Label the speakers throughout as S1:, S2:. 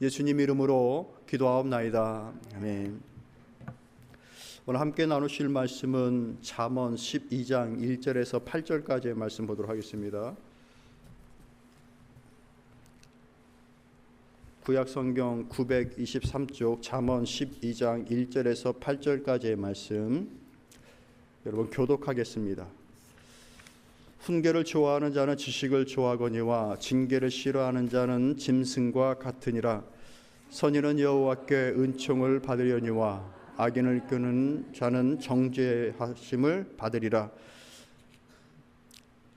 S1: 예수님 이름으로 기도하옵나이다. 아멘. 오늘 함께 나누실 말씀은 잠언 12장 1절에서 8절까지의 말씀 보도록 하겠습니다. 구약성경 923쪽 잠언 12장 1절에서 8절까지의 말씀 여러분 교독하겠습니다. 훈계를 좋아하는 자는 지식을 좋아하거니와 징계를 싫어하는 자는 짐승과 같으니라. 선인은 여호와께 은총을 받으려니와 악인을 끄는 자는 정죄하심을 받으리라.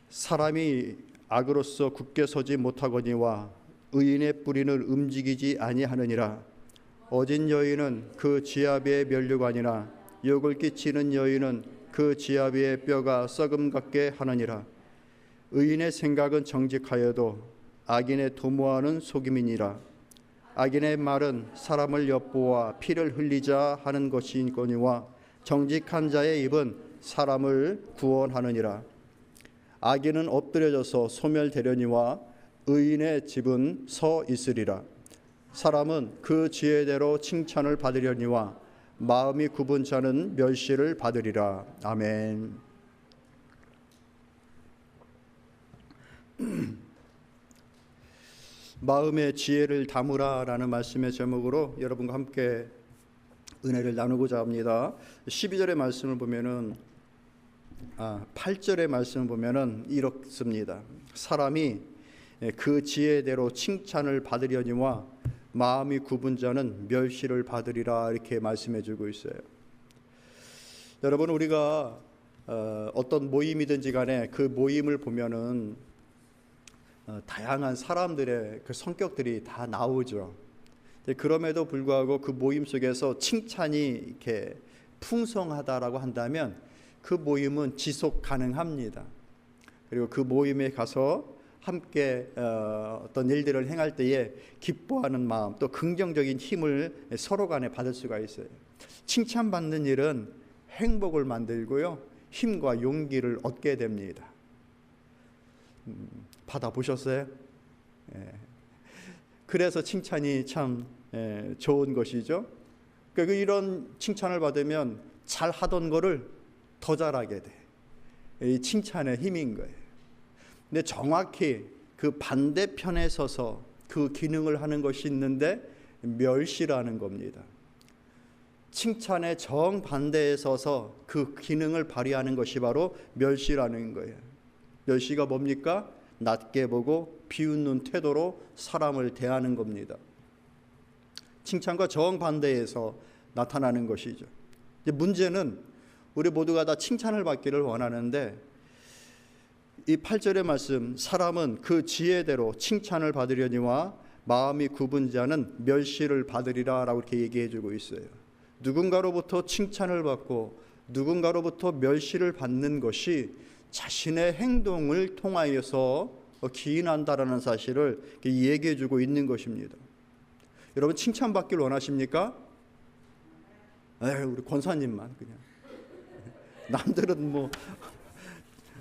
S1: 사람이 악으로서 굳게 서지 못하거니와 의인의 뿌리는 움직이지 아니하느니라. 어진 여인은 그 지아비의 면류관이나 욕을 끼치는 여인은 그 지아비의 뼈가 썩음 같게 하느니라. 의인의 생각은 정직하여도 악인의 도모하는 속임이니라. 악인의 말은 사람을 엿보아 피를 흘리자 하는 것이거니와 정직한 자의 입은 사람을 구원하느니라. 악인은 엎드려져서 소멸되려니와 의인의 집은 서 있으리라. 사람은 그 지혜대로 칭찬을 받으려니와 마음이 굽은 자는 멸시를 받으리라. 아멘. 마음의 지혜를 담으라 라는 말씀의 제목으로 여러분과 함께 은혜를 나누고자 합니다. 12절의 말씀을 보면은 8절의 말씀을 보면은 이렇습니다. 사람이 그 지혜대로 칭찬을 받으려니와 마음이 굽은 자는 멸시를 받으리라 이렇게 말씀해 주고 있어요. 여러분 우리가 어떤 모임이든지 간에 그 모임을 보면은 다양한 사람들의 그 성격들이 다 나오죠. 그럼에도 불구하고 그 모임 속에서 칭찬이 이렇게 풍성하다라고 한다면 그 모임은 지속 가능합니다. 그리고 그 모임에 가서 함께 어떤 일들을 행할 때에 기뻐하는 마음 또 긍정적인 힘을 서로 간에 받을 수가 있어요. 칭찬받는 일은 행복을 만들고요, 힘과 용기를 얻게 됩니다. 받아보셨어요? 그래서 칭찬이 참 좋은 것이죠. 그러니까 이런 칭찬을 받으면 잘하던 거를 더 잘하게 돼. 이 칭찬의 힘인 거예요. 근데 정확히 그 반대편에 서서 그 기능을 하는 것이 있는데 멸시라는 겁니다. 칭찬의 정반대에 서서 그 기능을 발휘하는 것이 바로 멸시라는 거예요. 멸시가 뭡니까? 낮게 보고 비웃는 태도로 사람을 대하는 겁니다. 칭찬과 정반대에서 나타나는 것이죠. 이제 문제는 우리 모두가 다 칭찬을 받기를 원하는데 이 8절의 말씀, 사람은 그 지혜대로 칭찬을 받으려니와 마음이 굽은 자는 멸시를 받으리라 라고 이렇게 얘기해 주고 있어요. 누군가로부터 칭찬을 받고 누군가로부터 멸시를 받는 것이 자신의 행동을 통하여서 기인한다라는 사실을 얘기해 주고 있는 것입니다. 여러분 칭찬받길 원하십니까? 우리 권사님만 그냥. 남들은 뭐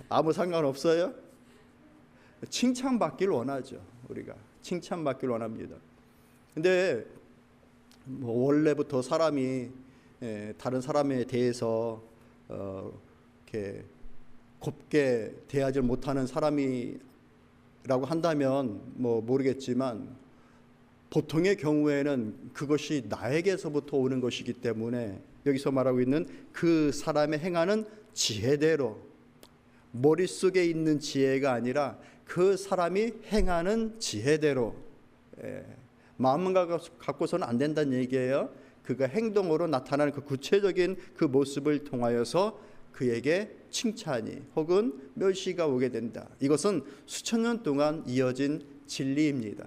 S1: 아무 상관없어요? 칭찬받길 원하죠. 우리가 칭찬받길 원합니다. 근데 뭐 원래부터 사람이 다른 사람에 대해서 이렇게 곱게 대하지 못하는 사람이라고 한다면 뭐 모르겠지만 보통의 경우에는 그것이 나에게서부터 오는 것이기 때문에 여기서 말하고 있는 그 사람의 행하는 지혜대로, 머릿속에 있는 지혜가 아니라 그 사람이 행하는 지혜대로, 마음만 갖고서는 안 된다는 얘기예요. 그가 행동으로 나타나는 그 구체적인 그 모습을 통하여서 그에게 칭찬이 혹은 멸시가 오게 된다. 이것은 수천 년 동안 이어진 진리입니다.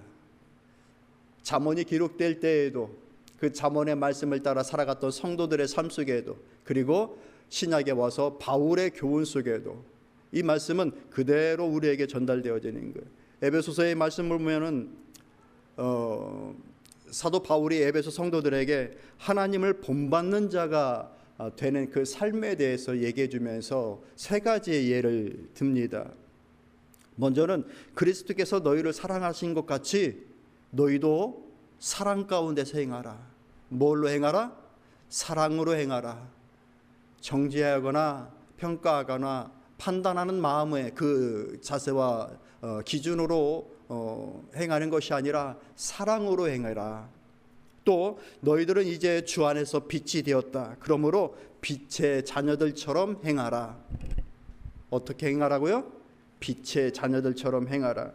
S1: 잠언이 기록될 때에도 그 잠언의 말씀을 따라 살아갔던 성도들의 삶 속에도, 그리고 신약에 와서 바울의 교훈 속에도 이 말씀은 그대로 우리에게 전달되어지는 거예요. 에베소서의 말씀을 보면은 사도 바울이 에베소 성도들에게 하나님을 본받는 자가 되는 그 삶에 대해서 얘기해 주면서 세 가지의 예를 듭니다. 먼저는 그리스도께서 너희를 사랑하신 것 같이 너희도 사랑 가운데서 행하라. 뭘로 행하라? 사랑으로 행하라. 정죄하거나 평가하거나 판단하는 마음의 그 자세와 기준으로 행하는 것이 아니라 사랑으로 행하라. 또 너희들은 이제 주 안에서 빛이 되었다. 그러므로 빛의 자녀들처럼 행하라. 어떻게 행하라고요? 빛의 자녀들처럼 행하라.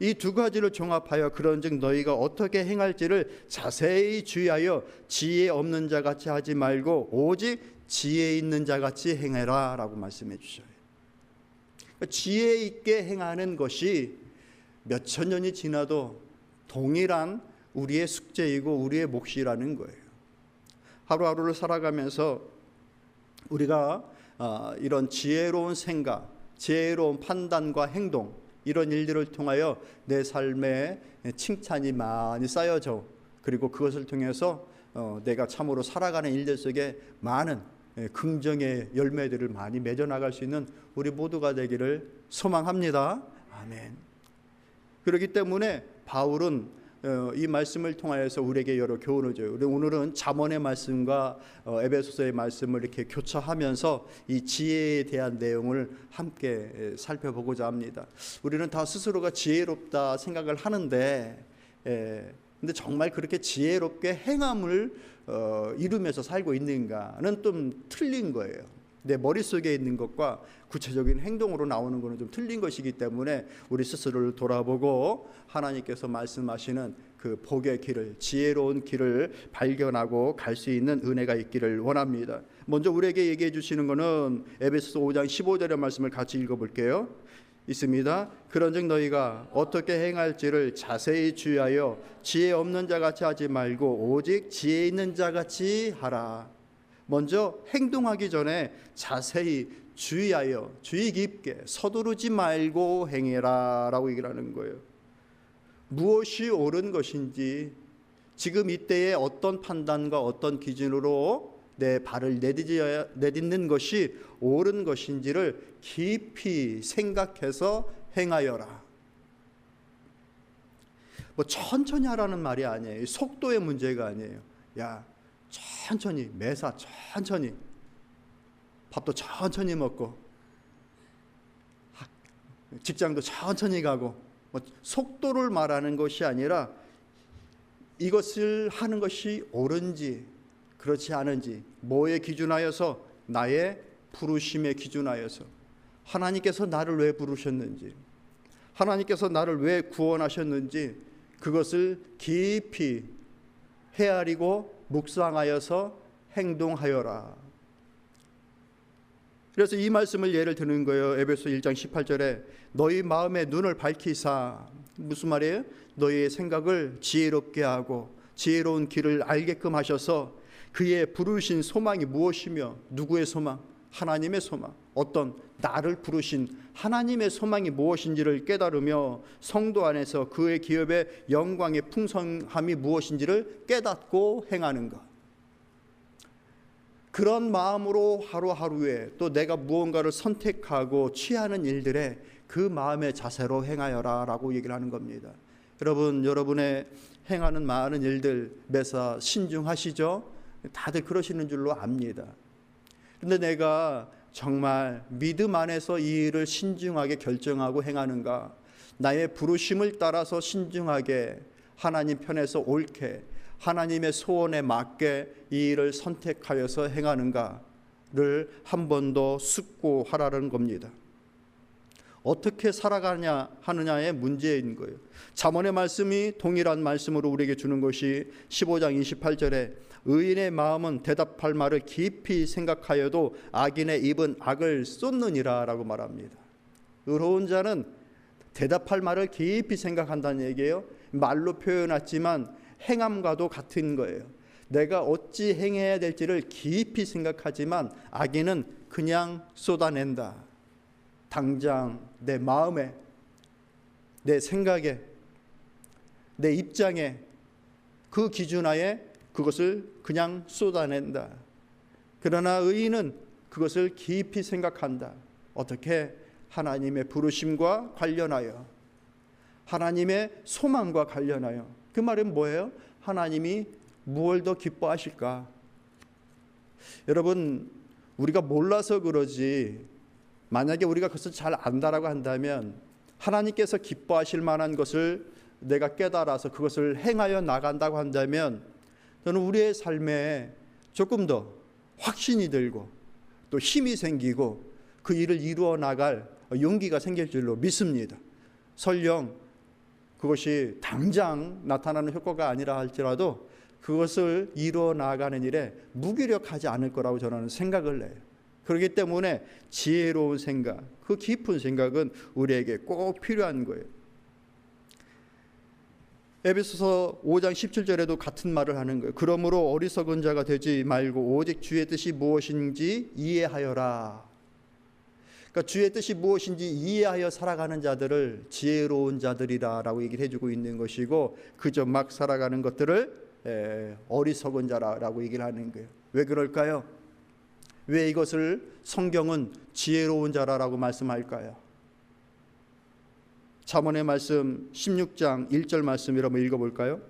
S1: 이 두 가지를 종합하여 그런즉 너희가 어떻게 행할지를 자세히 주의하여 지혜 없는 자 같이 하지 말고 오직 지혜 있는 자 같이 행해라 라고 말씀해 주셔요. 지혜 있게 행하는 것이 몇천 년이 지나도 동일한 우리의 숙제이고 우리의 몫이라는 거예요. 하루하루를 살아가면서 우리가 이런 지혜로운 생각, 지혜로운 판단과 행동, 이런 일들을 통하여 내 삶에 칭찬이 많이 쌓여져, 그리고 그것을 통해서 내가 참으로 살아가는 일들 속에 많은 긍정의 열매들을 많이 맺어 나갈 수 있는 우리 모두가 되기를 소망합니다. 아멘. 그렇기 때문에 바울은 이 말씀을 통하여서 우리에게 여러 교훈을 줘요. 오늘은 잠언의 말씀과 에베소서의 말씀을 이렇게 교차하면서 이 지혜에 대한 내용을 함께 살펴보고자 합니다. 우리는 다 스스로가 지혜롭다 생각을 하는데, 근데 정말 그렇게 지혜롭게 행함을 이루면서 살고 있는가는 좀 틀린 거예요. 내 머릿속에 있는 것과 구체적인 행동으로 나오는 것은 좀 틀린 것이기 때문에 우리 스스로를 돌아보고 하나님께서 말씀하시는 그 복의 길을, 지혜로운 길을 발견하고 갈 수 있는 은혜가 있기를 원합니다. 먼저 우리에게 얘기해 주시는 것은 에베소서 5장 15절의 말씀을 같이 읽어볼게요. 있습니다. 그런즉 너희가 어떻게 행할지를 자세히 주의하여 지혜 없는 자 같이 하지 말고 오직 지혜 있는 자 같이 하라. 먼저 행동하기 전에 자세히 주의하여 주의 깊게 서두르지 말고 행해라 라고 얘기를 하는 거예요. 무엇이 옳은 것인지, 지금 이때에 어떤 판단과 어떤 기준으로 내 발을 내딛는 것이 옳은 것인지를 깊이 생각해서 행하여라. 뭐 천천히 하라는 말이 아니에요. 속도의 문제가 아니에요. 야, 천천히, 매사 천천히, 밥도 천천히 먹고, 직장도 천천히 가고, 뭐 속도를 말하는 것이 아니라 이것을 하는 것이 옳은지 그렇지 않은지, 뭐에 기준하여서, 나의 부르심에 기준하여서, 하나님께서 나를 왜 부르셨는지, 하나님께서 나를 왜 구원하셨는지 그것을 깊이 헤아리고 묵상하여서 행동하여라. 그래서 이 말씀을 예를 드는 거예요. 에베소 1장 18절에 너희 마음의 눈을 밝히사, 무슨 말이에요? 너희의 생각을 지혜롭게 하고 지혜로운 길을 알게끔 하셔서 그의 부르신 소망이 무엇이며, 누구의 소망? 하나님의 소망. 어떤 나를 부르신 하나님의 소망이 무엇인지를 깨달으며 성도 안에서 그의 기업의 영광의 풍성함이 무엇인지를 깨닫고 행하는 것. 그런 마음으로 하루하루에 또 내가 무언가를 선택하고 취하는 일들에 그 마음의 자세로 행하여라 라고 얘기를 하는 겁니다. 여러분, 여러분의 행하는 많은 일들 매사 신중하시죠? 다들 그러시는 줄로 압니다. 그런데 내가 정말 믿음 안에서 이 일을 신중하게 결정하고 행하는가, 나의 부르심을 따라서 신중하게 하나님 편에서 옳게 하나님의 소원에 맞게 이 일을 선택하여서 행하는가를 한 번 더 숙고하라는 겁니다. 어떻게 살아가냐 하느냐의 문제인 거예요. 잠언의 말씀이 동일한 말씀으로 우리에게 주는 것이 15장 28절에 의인의 마음은 대답할 말을 깊이 생각하여도 악인의 입은 악을 쏟느니라 라고 말합니다. 의로운 자는 대답할 말을 깊이 생각한다는 얘기예요. 말로 표현했지만 행함과도 같은 거예요. 내가 어찌 행해야 될지를 깊이 생각하지만 악인은 그냥 쏟아낸다. 당장 내 마음에, 내 생각에, 내 입장에, 그 기준하에 그것을 그냥 쏟아낸다. 그러나 의인은 그것을 깊이 생각한다. 어떻게? 하나님의 부르심과 관련하여, 하나님의 소망과 관련하여, 그 말은 뭐예요? 하나님이 무엇을 더 기뻐하실까? 여러분, 우리가 몰라서 그러지, 만약에 우리가 그것을 잘 안다라고 한다면 하나님께서 기뻐하실 만한 것을 내가 깨달아서 그것을 행하여 나간다고 한다면 저는 우리의 삶에 조금 더 확신이 들고 또 힘이 생기고 그 일을 이루어 나갈 용기가 생길 줄로 믿습니다. 설령 그것이 당장 나타나는 효과가 아니라 할지라도 그것을 이루어 나가는 일에 무기력하지 않을 거라고 저는 생각을 해요. 그렇기 때문에 지혜로운 생각, 그 깊은 생각은 우리에게 꼭 필요한 거예요. 에베소서 5장 17절에도 같은 말을 하는 거예요. 그러므로 어리석은 자가 되지 말고 오직 주의 뜻이 무엇인지 이해하여라. 그러니까 주의 뜻이 무엇인지 이해하여 살아가는 자들을 지혜로운 자들이라라고 얘기를 해주고 있는 것이고, 그저 막 살아가는 것들을 어리석은 자라고 얘기를 하는 거예요. 왜 그럴까요? 왜 이것을 성경은 지혜로운 자라고 말씀할까요? 잠언의 말씀 16장 1절 말씀 여러분 읽어볼까요?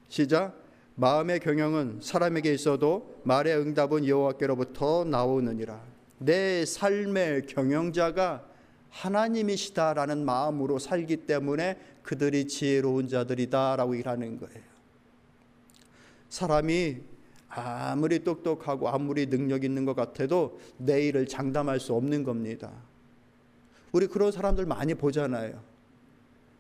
S1: 시작. 마음의 경영은 사람에게 있어도 말의 응답은 여호와께로부터 나오느니라. 내 삶의 경영자가 하나님이시다라는 마음으로 살기 때문에 그들이 지혜로운 자들이다라고 얘기하는 거예요. 사람이 아무리 똑똑하고 아무리 능력 있는 것 같아도 내일을 장담할 수 없는 겁니다. 우리 그런 사람들 많이 보잖아요.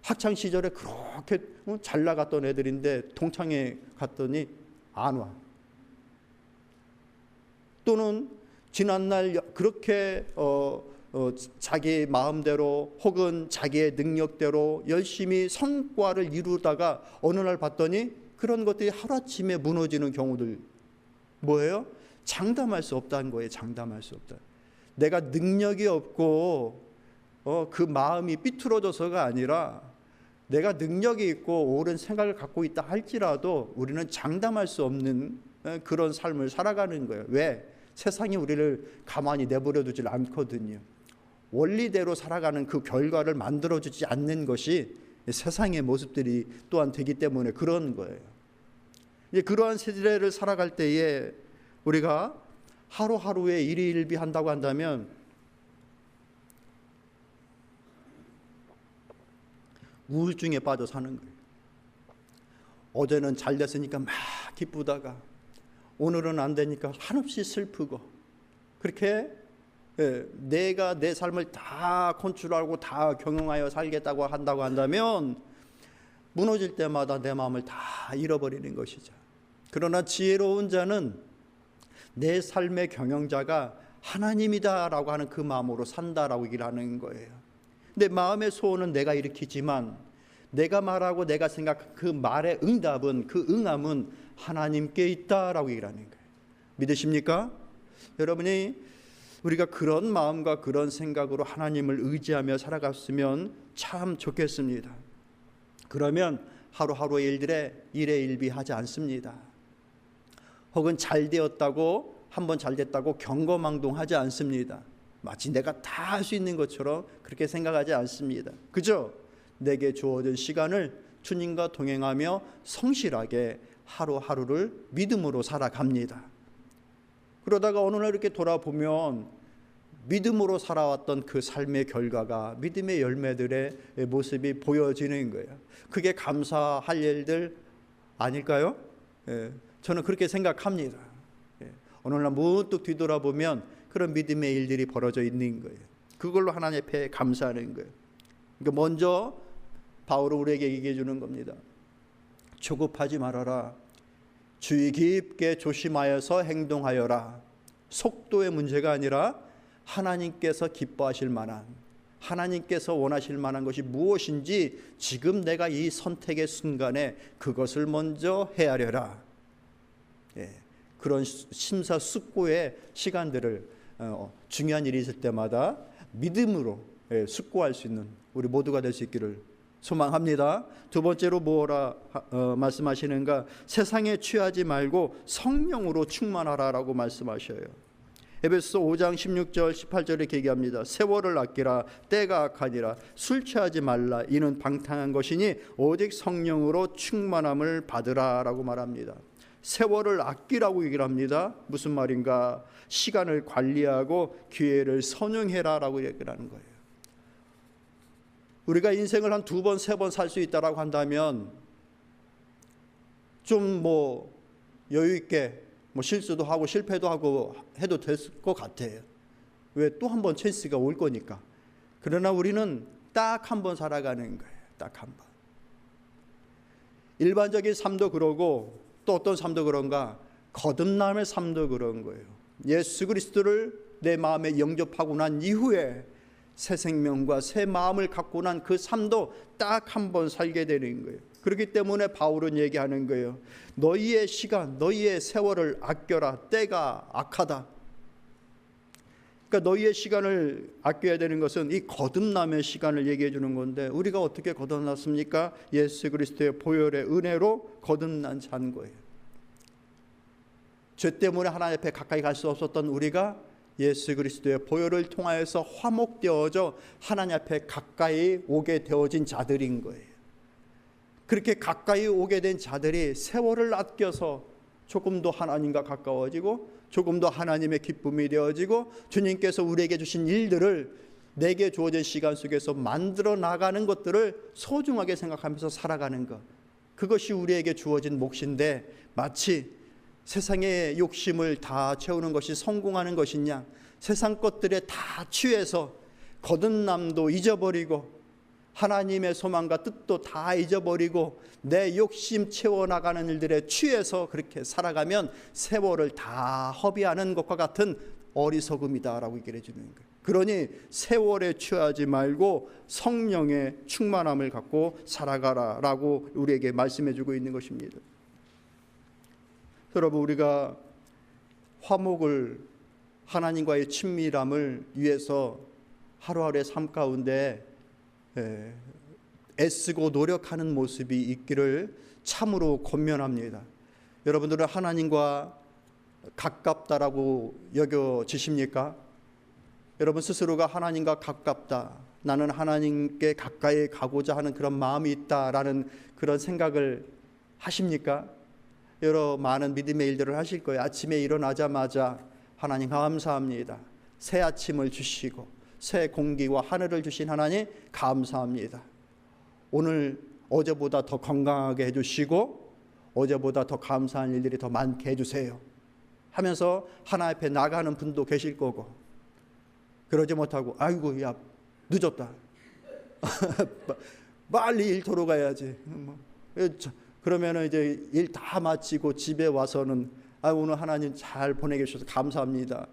S1: 학창 시절에 그렇게 잘 나갔던 애들인데 동창회 갔더니 안 와. 또는 지난날 그렇게 자기 마음대로 혹은 자기의 능력대로 열심히 성과를 이루다가 어느 날 봤더니 그런 것들이 하루아침에 무너지는 경우들, 뭐예요? 장담할 수 없다는 거예요. 장담할 수 없다. 내가 능력이 없고 그 마음이 삐뚤어져서가 아니라 내가 능력이 있고 옳은 생각을 갖고 있다 할지라도 우리는 장담할 수 없는 그런 삶을 살아가는 거예요. 왜? 세상이 우리를 가만히 내버려 두질 않거든요. 원리대로 살아가는 그 결과를 만들어주지 않는 것이 세상의 모습들이 또한 되기 때문에 그런 거예요. 그러한 세대를 살아갈 때에 우리가 하루하루에 일희일비한다고 한다면 우울증에 빠져 사는 거예요. 어제는 잘 됐으니까 막 기쁘다가 오늘은 안 되니까 한없이 슬프고, 그렇게 내가 내 삶을 다 컨트롤하고 다 경영하여 살겠다고 한다고 한다면 무너질 때마다 내 마음을 다 잃어버리는 것이죠. 그러나 지혜로운 자는 내 삶의 경영자가 하나님이다라고 하는 그 마음으로 산다라고 얘기를 하는 거예요. 내 마음의 소원은 내가 일으키지만 내가 말하고 내가 생각한 그 말의 응답은, 그 응함은 하나님께 있다라고 얘기를 하는 거예요. 믿으십니까? 여러분이 우리가 그런 마음과 그런 생각으로 하나님을 의지하며 살아갔으면 참 좋겠습니다. 그러면 하루하루의 일들에 일희일비하지 않습니다. 혹은 잘 되었다고, 한번 잘 됐다고 경거망동하지 않습니다. 마치 내가 다 할 수 있는 것처럼 그렇게 생각하지 않습니다. 그저 내게 주어진 시간을 주님과 동행하며 성실하게 하루하루를 믿음으로 살아갑니다. 그러다가 어느 날 이렇게 돌아보면 믿음으로 살아왔던 그 삶의 결과가, 믿음의 열매들의 모습이 보여지는 거예요. 그게 감사할 일들 아닐까요? 저는 그렇게 생각합니다. 어느 날 문득 뒤돌아보면 그런 믿음의 일들이 벌어져 있는 거예요. 그걸로 하나님 앞에 감사하는 거예요. 그러니까 먼저 바울은 우리에게 얘기해 주는 겁니다. 조급하지 말아라. 주의 깊게 조심하여서 행동하여라. 속도의 문제가 아니라 하나님께서 기뻐하실 만한, 하나님께서 원하실 만한 것이 무엇인지 지금 내가 이 선택의 순간에 그것을 먼저 헤아려라. 그런 심사숙고의 시간들을 중요한 일이 있을 때마다 믿음으로 숙고할 수 있는 우리 모두가 될 수 있기를 소망합니다. 두 번째로 뭐라 말씀하시는가? 세상에 취하지 말고 성령으로 충만하라라고 말씀하셔요. 에베소서 5장 16절 18절에 이렇게 얘기합니다. 세월을 아끼라. 때가 악하니라. 술 취하지 말라. 이는 방탕한 것이니 오직 성령으로 충만함을 받으라 라고 말합니다. 세월을 아끼라고 얘기를 합니다. 무슨 말인가? 시간을 관리하고 기회를 선용해라 라고 얘기를 하는 거예요. 우리가 인생을 한 2번, 3번 살 수 있다라고 한다면 좀 여유 있게 실수도 하고 실패도 하고 해도 될 것 같아요. 왜? 또 한 번 찬스가 올 거니까. 그러나 우리는 딱 한 번 살아가는 거예요. 딱 한 번. 일반적인 삶도 그러고 또 어떤 삶도 그런가? 거듭남의 삶도 그런 거예요. 예수 그리스도를 내 마음에 영접하고 난 이후에 새 생명과 새 마음을 갖고 난 그 삶도 딱 한 번 살게 되는 거예요. 그렇기 때문에 바울은 얘기하는 거예요. 너희의 시간, 너희의 세월을 아껴라. 때가 악하다. 그러니까 너희의 시간을 아껴야 되는 것은 이 거듭남의 시간을 얘기해 주는 건데, 우리가 어떻게 거듭났습니까? 예수 그리스도의 보혈의 은혜로 거듭난 자인 거예요. 죄 때문에 하나님 앞에 가까이 갈 수 없었던 우리가 예수 그리스도의 보혈을 통하여서 화목되어져 하나님 앞에 가까이 오게 되어진 자들인 거예요. 그렇게 가까이 오게 된 자들이 세월을 아껴서 조금 더 하나님과 가까워지고 조금 더 하나님의 기쁨이 되어지고 주님께서 우리에게 주신 일들을 내게 주어진 시간 속에서 만들어 나가는 것들을 소중하게 생각하면서 살아가는 것, 그것이 우리에게 주어진 몫인데, 마치 세상의 욕심을 다 채우는 것이 성공하는 것이냐, 세상 것들에 다 취해서 거듭남도 잊어버리고 하나님의 소망과 뜻도 다 잊어버리고 내 욕심 채워나가는 일들에 취해서 그렇게 살아가면 세월을 다 허비하는 것과 같은 어리석음이다라고 얘기를 해주는 거예요. 그러니 세월에 취하지 말고 성령의 충만함을 갖고 살아가라라고 우리에게 말씀해주고 있는 것입니다. 여러분, 우리가 화목을, 하나님과의 친밀함을 위해서 하루하루의 삶 가운데 애쓰고 노력하는 모습이 있기를 참으로 권면합니다. 여러분들은 하나님과 가깝다라고 여겨지십니까? 여러분 스스로가 하나님과 가깝다, 나는 하나님께 가까이 가고자 하는 그런 마음이 있다라는 그런 생각을 하십니까? 여러 많은 믿음의 일들을 하실 거예요. 아침에 일어나자마자 하나님 감사합니다. 새 아침을 주시고 새 공기와 하늘을 주신 하나님 감사합니다. 오늘 어제보다 더 건강하게 해주시고 어제보다 더 감사한 일들이 더 많게 해주세요 하면서 하나님 앞에 나가는 분도 계실 거고, 그러지 못하고 아이고 야 늦었다 빨리 일터로 가야지, 그러면 이제 일 다 마치고 집에 와서는 오늘 하나님 잘 보내게 주셔서 감사합니다,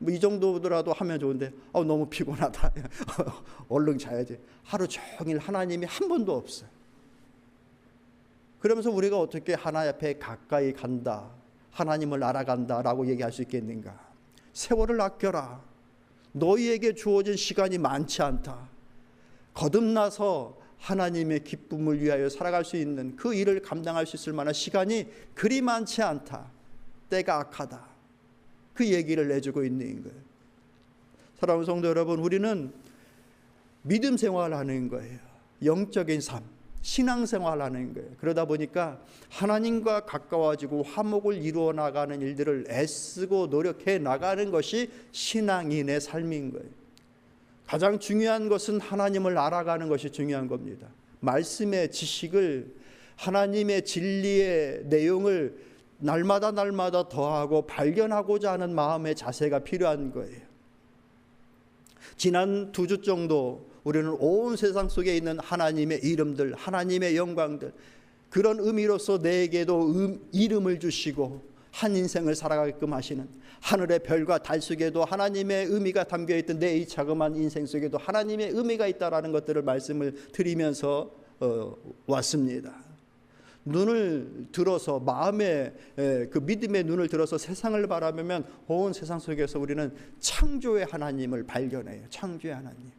S1: 이 정도더라도 하면 좋은데 너무 피곤하다 얼른 자야지. 하루 종일 하나님이 한 번도 없어요. 그러면서 우리가 어떻게 하나님 앞에 가까이 간다, 하나님을 알아간다라고 얘기할 수 있겠는가? 세월을 아껴라. 너희에게 주어진 시간이 많지 않다. 거듭나서 하나님의 기쁨을 위하여 살아갈 수 있는 그 일을 감당할 수 있을 만한 시간이 그리 많지 않다. 때가 악하다. 그 얘기를 내주고 있는 거예요. 사랑하는 성도 여러분, 우리는 믿음 생활하는 거예요. 영적인 삶, 신앙생활하는 거예요. 그러다 보니까 하나님과 가까워지고 화목을 이루어 나가는 일들을 애쓰고 노력해 나가는 것이 신앙인의 삶인 거예요. 가장 중요한 것은 하나님을 알아가는 것이 중요한 겁니다. 말씀의 지식을, 하나님의 진리의 내용을 날마다 더하고 발견하고자 하는 마음의 자세가 필요한 거예요. 지난 2주 정도 우리는 온 세상 속에 있는 하나님의 이름들, 하나님의 영광들, 그런 의미로서 내게도 이름을 주시고 한 인생을 살아가게끔 하시는, 하늘의 별과 달 속에도 하나님의 의미가 담겨있던 내 이 자그마한 인생 속에도 하나님의 의미가 있다라는 것들을 말씀을 드리면서 왔습니다. 눈을 들어서 마음의 그 믿음의 눈을 들어서 세상을 바라보면 온 세상 속에서 우리는 창조의 하나님을 발견해요. 창조의 하나님.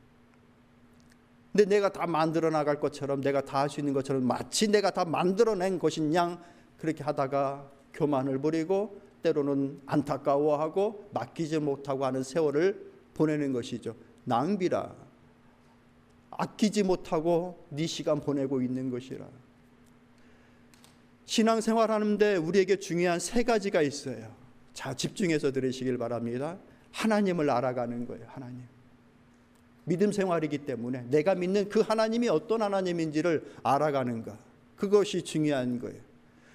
S1: 근데 내가 다 만들어 나갈 것처럼, 내가 다 할 수 있는 것처럼 마치 내가 다 만들어낸 것인 양 그렇게 하다가 교만을 부리고 때로는 안타까워하고 맡기지 못하고 하는 세월을 보내는 것이죠. 낭비라. 아끼지 못하고 네 시간 보내고 있는 것이라. 신앙생활 하는데 우리에게 중요한 세 가지가 있어요. 자, 집중해서 들으시길 바랍니다. 하나님을 알아가는 거예요. 하나님. 믿음 생활이기 때문에 내가 믿는 그 하나님이 어떤 하나님인지를 알아가는가. 그것이 중요한 거예요.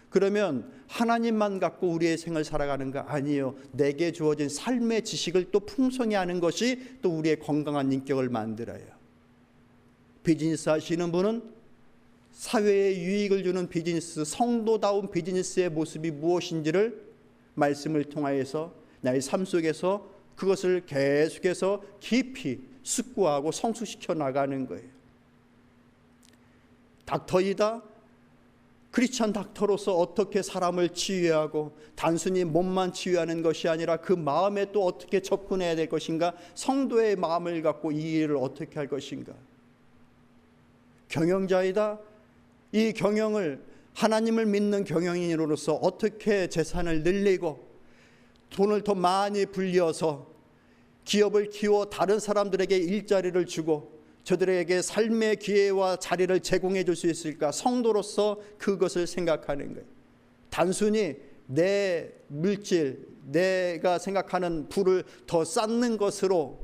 S1: 그러면 하나님만 갖고 우리의 생을 살아가는가? 아니요. 내게 주어진 삶의 지식을 또 풍성히 하는 것이 또 우리의 건강한 인격을 만들어요. 비즈니스 하시는 분은 사회에 유익을 주는 비즈니스, 성도다운 비즈니스의 모습이 무엇인지를 말씀을 통하여서 나의 삶 속에서 그것을 계속해서 깊이 숙고하고 성숙시켜 나가는 거예요. 닥터이다. 크리스찬 닥터로서 어떻게 사람을 치유하고 단순히 몸만 치유하는 것이 아니라 그 마음에 또 어떻게 접근해야 될 것인가, 성도의 마음을 갖고 이 일을 어떻게 할 것인가. 경영자이다. 이 경영을 하나님을 믿는 경영인으로서 어떻게 재산을 늘리고 돈을 더 많이 불려서 기업을 키워 다른 사람들에게 일자리를 주고 저들에게 삶의 기회와 자리를 제공해 줄 수 있을까. 성도로서 그것을 생각하는 거예요. 단순히 내 물질, 내가 생각하는 부를 더 쌓는 것으로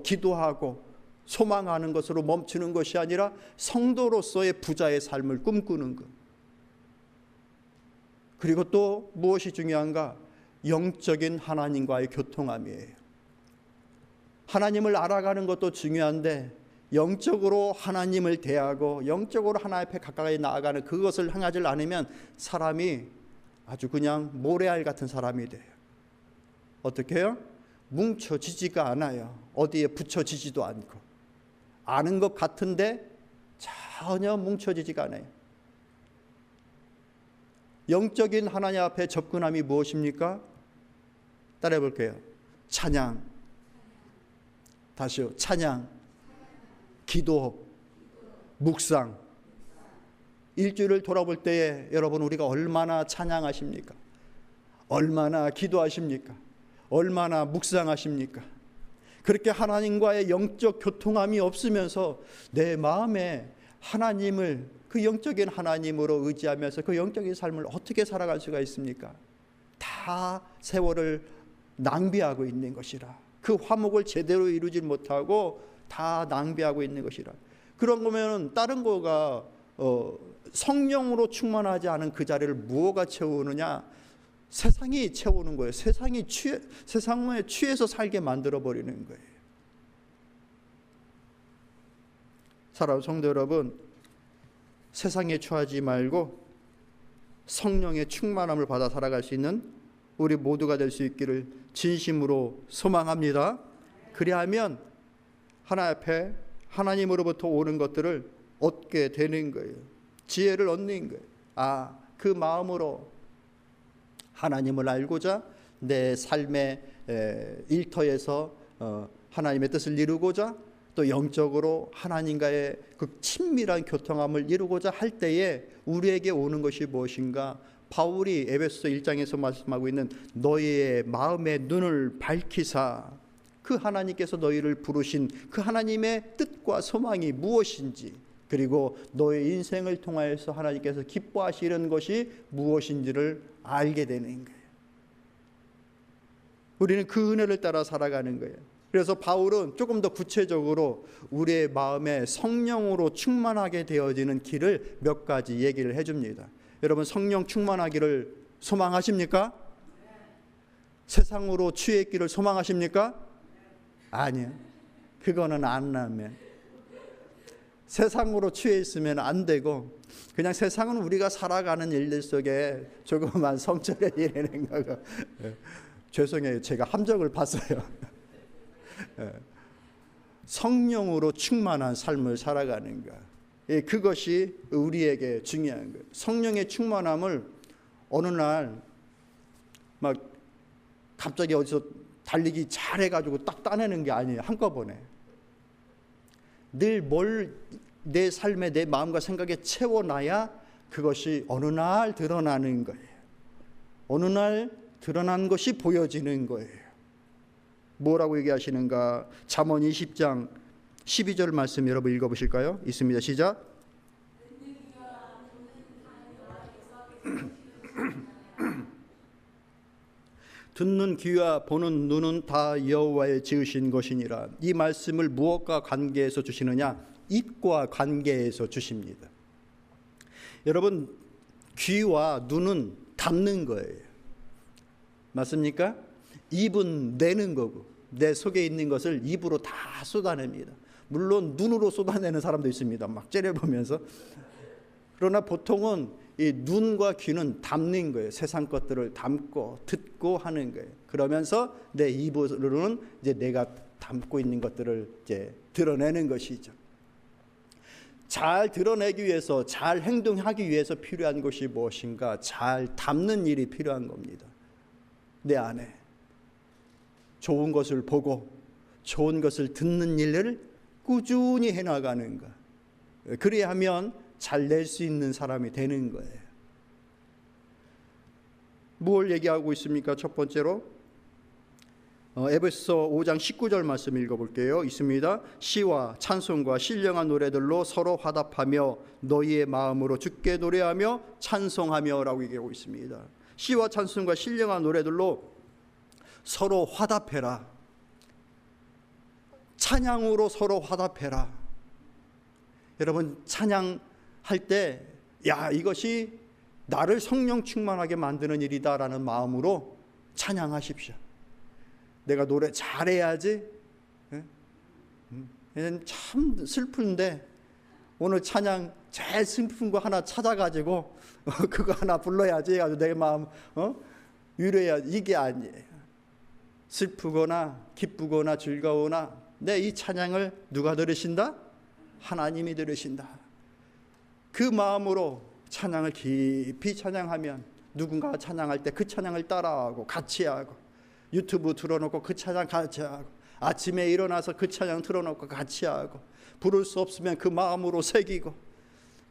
S1: 기도하고 소망하는 것으로 멈추는 것이 아니라 성도로서의 부자의 삶을 꿈꾸는 것. 그리고 또 무엇이 중요한가? 영적인 하나님과의 교통함이에요. 하나님을 알아가는 것도 중요한데 영적으로 하나님을 대하고 영적으로 하나님 앞에 가까이 나아가는 그것을 행하지 않으면 사람이 아주 그냥 모래알 같은 사람이 돼요. 어떻게 해요? 뭉쳐지지가 않아요. 어디에 붙여지지도 않고. 아는 것 같은데 전혀 뭉쳐지지가 않아요. 영적인 하나님 앞에 접근함이 무엇입니까? 따라해 볼게요. 찬양. 다시요. 찬양. 기도. 묵상. 일주일을 돌아볼 때에 여러분 우리가 얼마나 찬양하십니까? 얼마나 기도하십니까? 얼마나 묵상하십니까? 그렇게 하나님과의 영적 교통함이 없으면서 내 마음에 하나님을 그 영적인 하나님으로 의지하면서 그 영적인 삶을 어떻게 살아갈 수가 있습니까? 다 세월을 낭비하고 있는 것이라. 그 화목을 제대로 이루지 못하고 다 낭비하고 있는 것이라. 그런 거면 다른 거가 성령으로 충만하지 않은 그 자리를 무엇가 채우느냐? 세상이 채우는 거예요. 세상에 취해서 살게 만들어 버리는 거예요. 사랑하는 성도 여러분, 세상에 취하지 말고 성령의 충만함을 받아 살아갈 수 있는 우리 모두가 될 수 있기를 진심으로 소망합니다. 그리하면 하나님 앞에 하나님으로부터 오는 것들을 얻게 되는 거예요. 지혜를 얻는 거예요. 그 마음으로 하나님을 알고자 내 삶의 일터에서 하나님의 뜻을 이루고자 또 영적으로 하나님과의 그 친밀한 교통함을 이루고자 할 때에 우리에게 오는 것이 무엇인가? 바울이 에베소서 1장에서 말씀하고 있는 너희의 마음의 눈을 밝히사 그 하나님께서 너희를 부르신 그 하나님의 뜻과 소망이 무엇인지, 그리고 너의 인생을 통하여서 하나님께서 기뻐하시는 것이 무엇인지를 알게 되는 거예요. 우리는 그 은혜를 따라 살아가는 거예요. 그래서 바울은 조금 더 구체적으로 우리의 마음에 성령으로 충만하게 되어지는 길을 몇 가지 얘기를 해줍니다. 여러분, 성령 충만하기를 소망하십니까? 세상으로 취했기를 소망하십니까? 아니요. 그거는 안 나면 세상으로 취해 있으면 안 되고, 그냥 세상은 우리가 살아가는 일들 속에 조그만 성적을 이루는 거고. 죄송해요. 제가 함정을 봤어요. 성령으로 충만한 삶을 살아가는 것. 그것이 우리에게 중요한 거예요. 성령의 충만함을 어느 날 막 갑자기 어디서 달리기 잘해가지고 딱 따내는 게 아니에요. 한꺼번에. 늘 뭘 내 삶에 내 마음과 생각에 채워놔야 그것이 어느 날 드러나는 거예요. 어느 날 드러난 것이 보여지는 거예요. 뭐라고 얘기하시는가? 잠언 20장 12절 말씀 여러분 읽어보실까요? 있습니다. 시작. 듣는 귀와 보는 눈은 다 여호와의 지으신 것이니라. 이 말씀을 무엇과 관계해서 주시느냐? 입과 관계해서 주십니다. 여러분, 귀와 눈은 닫는 거예요. 맞습니까? 입은 내는 거고 내 속에 있는 것을 입으로 다 쏟아냅니다. 물론 눈으로 쏟아내는 사람도 있습니다. 막 째려보면서. 그러나 보통은 이 눈과 귀는 담는 거예요. 세상 것들을 담고 듣고 하는 거예요. 그러면서 내 입으로는 이제 내가 담고 있는 것들을 이제 드러내는 것이죠. 잘 드러내기 위해서, 잘 행동하기 위해서 필요한 것이 무엇인가? 잘 담는 일이 필요한 겁니다. 내 안에 좋은 것을 보고 좋은 것을 듣는 일을 꾸준히 해나가는 것. 그래야 하면 잘 낼 수 있는 사람이 되는 거예요. 뭘 얘기하고 있습니까? 첫 번째로 에베소 5장 19절 말씀 읽어볼게요. 있습니다. 시와 찬송과 신령한 노래들로 서로 화답하며 너희의 마음으로 주께 노래하며 찬송하며 라고 얘기하고 있습니다. 시와 찬송과 신령한 노래들로 서로 화답해라. 찬양으로 서로 화답해라. 여러분, 찬양할 때 야, 이것이 나를 성령 충만하게 만드는 일이다라는 마음으로 찬양하십시오. 내가 노래 잘해야지. 참 슬픈데 오늘 찬양 제일 슬픈 거 하나 찾아가지고 그거 하나 불러야지 해가지고 내 마음 위로해야지. 이게 아니에요. 슬프거나 기쁘거나 즐거우나 내 이 찬양을 누가 들으신다? 하나님이 들으신다. 그 마음으로 찬양을 깊이 찬양하면 누군가 찬양할 때 그 찬양을 따라하고 같이 하고, 유튜브 틀어놓고 그 찬양 같이 하고, 아침에 일어나서 그 찬양 틀어놓고 같이 하고, 부를 수 없으면 그 마음으로 새기고,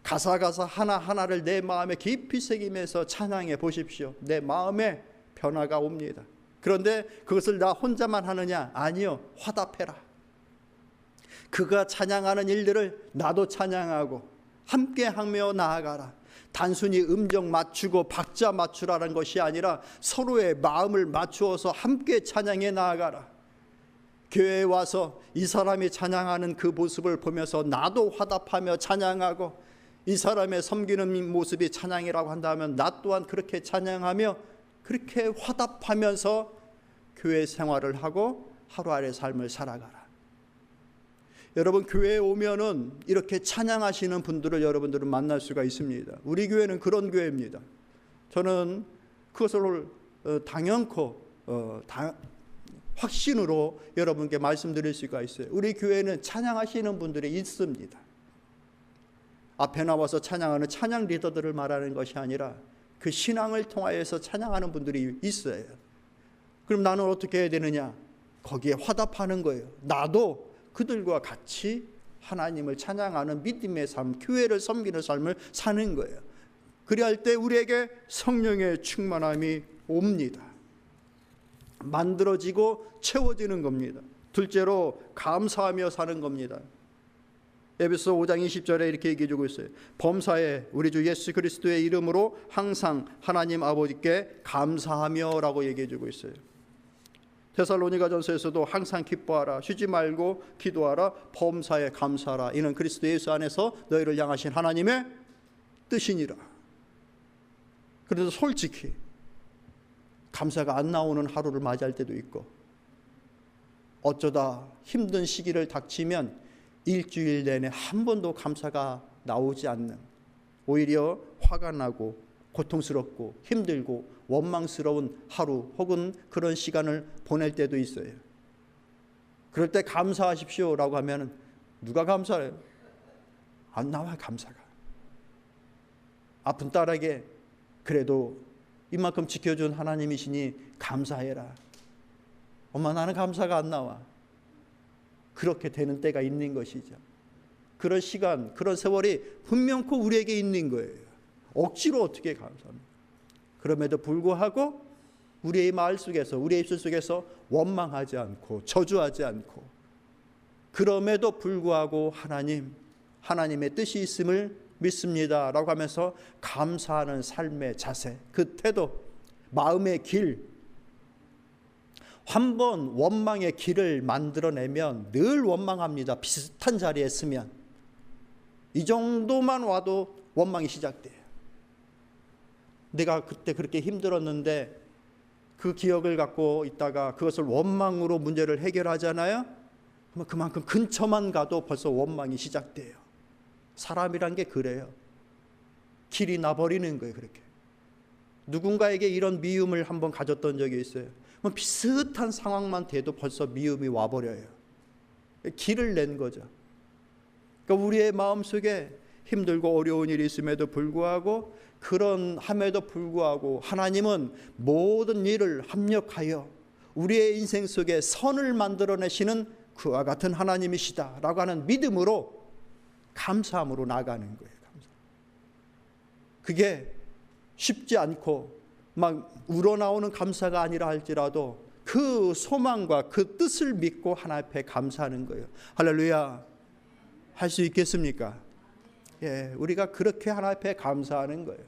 S1: 가사 하나하나를 내 마음에 깊이 새기면서 찬양해 보십시오. 내 마음에 변화가 옵니다. 그런데 그것을 나 혼자만 하느냐? 아니요. 화답해라. 그가 찬양하는 일들을 나도 찬양하고 함께 하며 나아가라. 단순히 음정 맞추고 박자 맞추라는 것이 아니라 서로의 마음을 맞추어서 함께 찬양해 나아가라. 교회에 와서 이 사람이 찬양하는 그 모습을 보면서 나도 화답하며 찬양하고, 이 사람의 섬기는 모습이 찬양이라고 한다면 나 또한 그렇게 찬양하며 그렇게 화답하면서 교회 생활을 하고 하루하루의 삶을 살아가라. 여러분, 교회에 오면은 이렇게 찬양하시는 분들을 여러분들은 만날 수가 있습니다. 우리 교회는 그런 교회입니다. 저는 그것을 당연코 확신으로 여러분께 말씀드릴 수가 있어요. 우리 교회는 찬양하시는 분들이 있습니다. 앞에 나와서 찬양하는 찬양 리더들을 말하는 것이 아니라 그 신앙을 통하여서 찬양하는 분들이 있어요. 그럼 나는 어떻게 해야 되느냐? 거기에 화답하는 거예요. 나도 그들과 같이 하나님을 찬양하는 믿음의 삶, 교회를 섬기는 삶을 사는 거예요. 그리할 때 우리에게 성령의 충만함이 옵니다. 만들어지고 채워지는 겁니다. 둘째로 감사하며 사는 겁니다. 에베소 5장 20절에 이렇게 얘기해 주고 있어요. 범사에 우리 주 예수 그리스도의 이름으로 항상 하나님 아버지께 감사하며 라고 얘기해 주고 있어요. 데살로니가전서에서도 항상 기뻐하라, 쉬지 말고 기도하라, 범사에 감사하라. 이는 그리스도 예수 안에서 너희를 향하신 하나님의 뜻이니라. 그래서 솔직히 감사가 안 나오는 하루를 맞이할 때도 있고, 어쩌다 힘든 시기를 닥치면 일주일 내내 한 번도 감사가 나오지 않는, 오히려 화가 나고 고통스럽고 힘들고 원망스러운 하루 혹은 그런 시간을 보낼 때도 있어요. 그럴 때 감사하십시오라고 하면 누가 감사해요? 안 나와, 감사가. 아픈 딸에게 그래도 이만큼 지켜준 하나님이시니 감사해라. 엄마, 나는 감사가 안 나와. 그렇게 되는 때가 있는 것이죠. 그런 시간, 그런 세월이 분명코 우리에게 있는 거예요. 억지로 어떻게 감사합니까? 그럼에도 불구하고 우리의 말 속에서, 우리의 입술 속에서 원망하지 않고 저주하지 않고, 그럼에도 불구하고 하나님의 뜻이 있음을 믿습니다 라고 하면서 감사하는 삶의 자세, 그 태도, 마음의 길, 한 번 원망의 길을 만들어내면 늘 원망합니다. 비슷한 자리에 서면 이 정도만 와도 원망이 시작돼요. 내가 그때 그렇게 힘들었는데 그 기억을 갖고 있다가 그것을 원망으로 문제를 해결하잖아요. 그럼 그만큼 근처만 가도 벌써 원망이 시작돼요. 사람이란 게 그래요. 길이 나버리는 거예요. 그렇게 누군가에게 이런 미움을 한번 가졌던 적이 있어요. 비슷한 상황만 돼도 벌써 미움이 와버려요. 길을 낸 거죠. 그러니까 우리의 마음속에 힘들고 어려운 일이 있음에도 불구하고, 그런 함에도 불구하고 하나님은 모든 일을 합력하여 우리의 인생 속에 선을 만들어내시는 그와 같은 하나님이시다라고 하는 믿음으로, 감사함으로 나가는 거예요. 그게 쉽지 않고 막 우러나오는 감사가 아니라 할지라도 그 소망과 그 뜻을 믿고 하나님 앞에 감사하는 거예요. 할렐루야. 할 수 있겠습니까? 예, 우리가 그렇게 하나님 앞에 감사하는 거예요.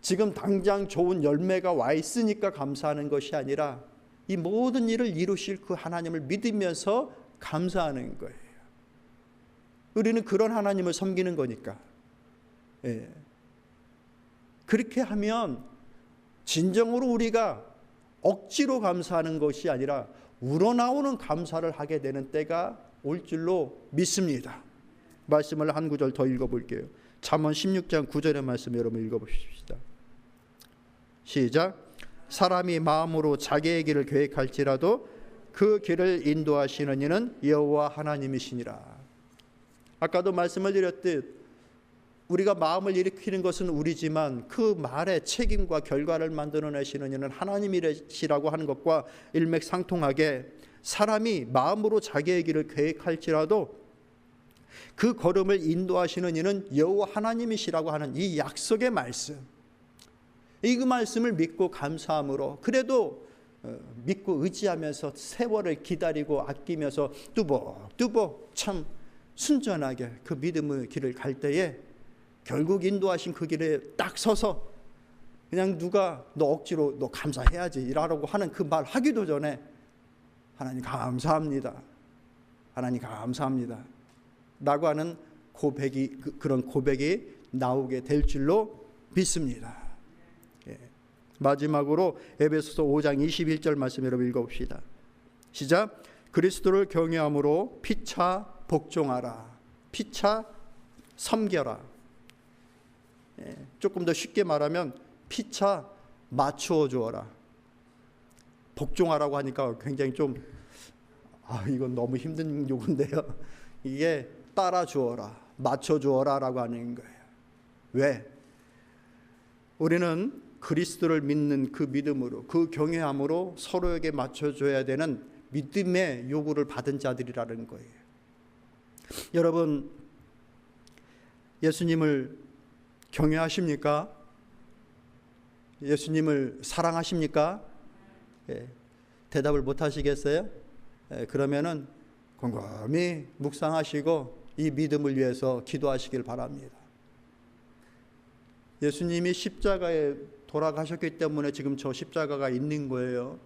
S1: 지금 당장 좋은 열매가 와 있으니까 감사하는 것이 아니라 이 모든 일을 이루실 그 하나님을 믿으면서 감사하는 거예요. 우리는 그런 하나님을 섬기는 거니까. 예. 그렇게 하면 진정으로 우리가 억지로 감사하는 것이 아니라 우러나오는 감사를 하게 되는 때가 올 줄로 믿습니다. 말씀을 한 구절 더 읽어볼게요. 잠언 16장 9절의 말씀 여러분 읽어보십시다. 시작. 사람이 마음으로 자기의 길을 계획할지라도 그 길을 인도하시는 이는 여호와 하나님이시니라. 아까도 말씀을 드렸듯 우리가 마음을 일으키는 것은 우리지만 그 말의 책임과 결과를 만들어내시는 이는 하나님이시라고 하는 것과 일맥상통하게, 사람이 마음으로 자기의 길을 계획할지라도 그 걸음을 인도하시는 이는 여호와 하나님이시라고 하는 이 약속의 말씀, 이 그 말씀을 믿고 감사함으로, 그래도 믿고 의지하면서 세월을 기다리고 아끼면서 뚜벅뚜벅 참 순전하게 그 믿음의 길을 갈 때에 결국 인도하신 그 길에 딱 서서 그냥 누가 너 억지로 너 감사해야지 이라고 하는 그 말 하기도 전에 하나님 감사합니다, 하나님 감사합니다 라고 하는 고백이, 그런 고백이 나오게 될 줄로 믿습니다. 예. 마지막으로 에베소서 5장 21절 말씀 여러분 읽어봅시다. 시작. 그리스도를 경외함으로 피차 복종하라. 피차 섬겨라. 예, 조금 더 쉽게 말하면 피차 맞추어 주어라. 복종하라고 하니까 굉장히 좀 이건 너무 힘든 요구인데요. 이게 따라 주어라, 맞춰 주어라 라고 하는 거예요. 왜? 우리는 그리스도를 믿는 그 믿음으로, 그 경외함으로 서로에게 맞춰줘야 되는 믿음의 요구를 받은 자들이라는 거예요. 여러분, 예수님을 경외하십니까? 예수님을 사랑하십니까? 예, 대답을 못 하시겠어요? 예, 그러면은 곰곰이 묵상하시고 이 믿음을 위해서 기도하시길 바랍니다. 예수님이 십자가에 돌아가셨기 때문에 지금 저 십자가가 있는 거예요.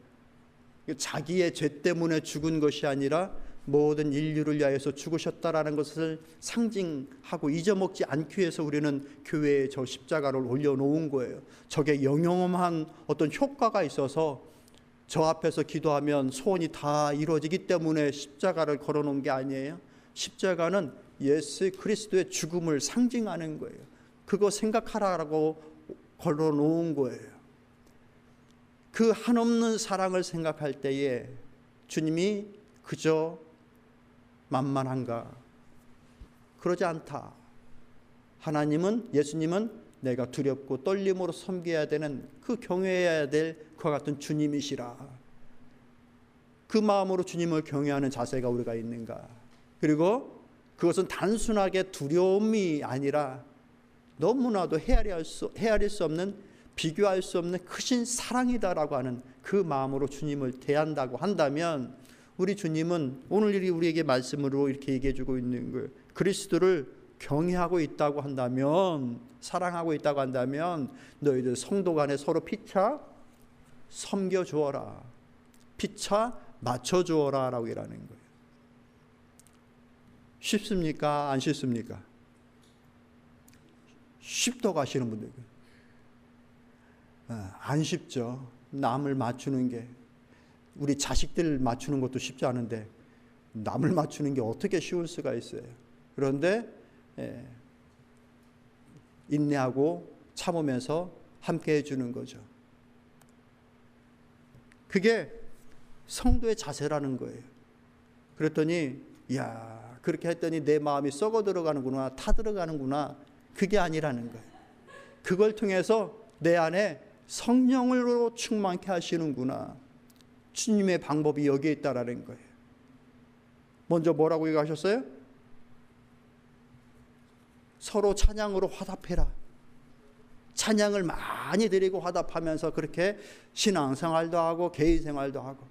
S1: 자기의 죄 때문에 죽은 것이 아니라 모든 인류를 위하여서 죽으셨다라는 것을 상징하고 잊어먹지 않기 위해서 우리는 교회에 저 십자가를 올려놓은 거예요. 저게 영영한 어떤 효과가 있어서 저 앞에서 기도하면 소원이 다 이루어지기 때문에 십자가를 걸어놓은 게 아니에요. 십자가는 예수 그리스도의 죽음을 상징하는 거예요. 그거 생각하라고 걸어놓은 거예요. 그 한없는 사랑을 생각할 때에 주님이 그저 만만한가? 그러지 않다. 하나님은, 예수님은 내가 두렵고 떨림으로 섬겨야 되는, 그 경외해야 될 그와 같은 주님이시라. 그 마음으로 주님을 경외하는 자세가 우리가 있는가? 그리고 그것은 단순하게 두려움이 아니라 너무나도 헤아릴 수 없는 비교할 수 없는 크신 사랑이다라고 하는 그 마음으로 주님을 대한다고 한다면, 우리 주님은 오늘 우리에게 말씀으로 이렇게 얘기해 주고 있는 거예요. 그리스도를 경외하고 있다고 한다면, 사랑하고 있다고 한다면 너희들 성도 간에 서로 피차 섬겨 주어라, 피차 맞춰 주어라 라고 일하는 거예요. 쉽습니까? 안 쉽습니까? 쉽다고 하시는 분들 안 쉽죠. 남을 맞추는 게, 우리 자식들 맞추는 것도 쉽지 않은데 남을 맞추는 게 어떻게 쉬울 수가 있어요. 그런데 인내하고 참으면서 함께 해주는 거죠. 그게 성도의 자세라는 거예요. 그랬더니 그렇게 했더니 내 마음이 썩어 들어가는구나, 타 들어가는구나. 그게 아니라는 거예요. 그걸 통해서 내 안에 성령으로 충만케 하시는구나. 주님의 방법이 여기에 있다라는 거예요. 먼저 뭐라고 얘기하셨어요? 서로 찬양으로 화답해라. 찬양을 많이 드리고 화답하면서 그렇게 신앙생활도 하고 개인생활도 하고,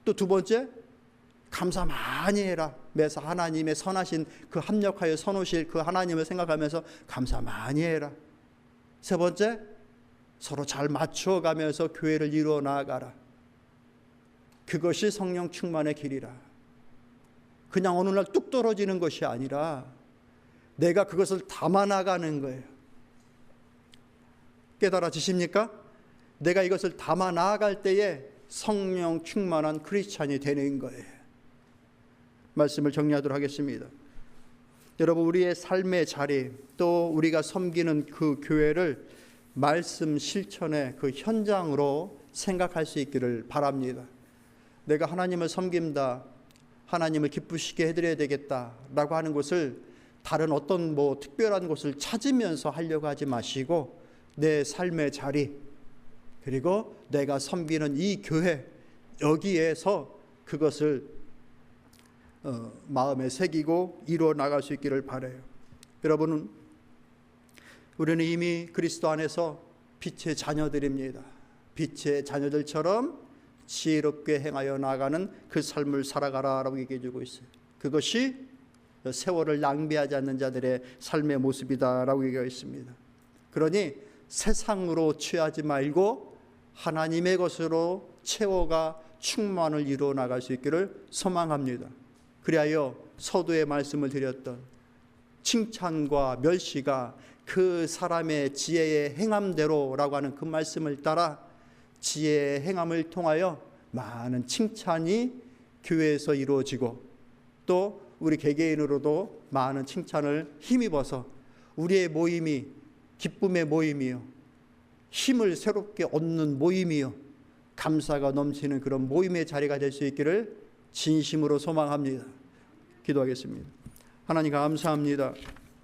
S1: 또 두 번째, 감사 많이 해라. 매사 하나님의 선하신 그 합력하여 선오실 그 하나님을 생각하면서 감사 많이 해라. 세 번째, 서로 잘 맞춰가면서 교회를 이루어 나아가라. 그것이 성령 충만의 길이라. 그냥 어느 날 뚝 떨어지는 것이 아니라 내가 그것을 담아나가는 거예요. 깨달아지십니까? 내가 이것을 담아 나아갈 때에 성령 충만한 크리스찬이 되는 거예요. 말씀을 정리하도록 하겠습니다. 여러분, 우리의 삶의 자리, 또 우리가 섬기는 그 교회를 말씀 실천의 그 현장으로 생각할 수 있기를 바랍니다. 내가 하나님을 섬긴다, 하나님을 기쁘시게 해드려야 되겠다라고 하는 것을 다른 어떤 특별한 곳을 찾으면서 하려고 하지 마시고, 내 삶의 자리, 그리고 내가 섬기는 이 교회, 여기에서 그것을 마음에 새기고 이루어 나갈 수 있기를 바라요. 여러분, 우리는 이미 그리스도 안에서 빛의 자녀들입니다. 빛의 자녀들처럼 지혜롭게 행하여 나가는 그 삶을 살아가라라고 얘기해 주고 있어요. 그것이 세월을 낭비하지 않는 자들의 삶의 모습이다라고 얘기하고 있습니다. 그러니 세상으로 취하지 말고 하나님의 것으로 채워가 충만을 이루어 나갈 수 있기를 소망합니다. 그리하여 서두에 말씀을 드렸던 칭찬과 멸시가 그 사람의 지혜의 행함대로라고 하는 그 말씀을 따라 지혜의 행함을 통하여 많은 칭찬이 교회에서 이루어지고, 또 우리 개개인으로도 많은 칭찬을 힘입어서 우리의 모임이 기쁨의 모임이요, 힘을 새롭게 얻는 모임이요, 감사가 넘치는 그런 모임의 자리가 될 수 있기를 진심으로 소망합니다. 기도하겠습니다. 하나님 감사합니다.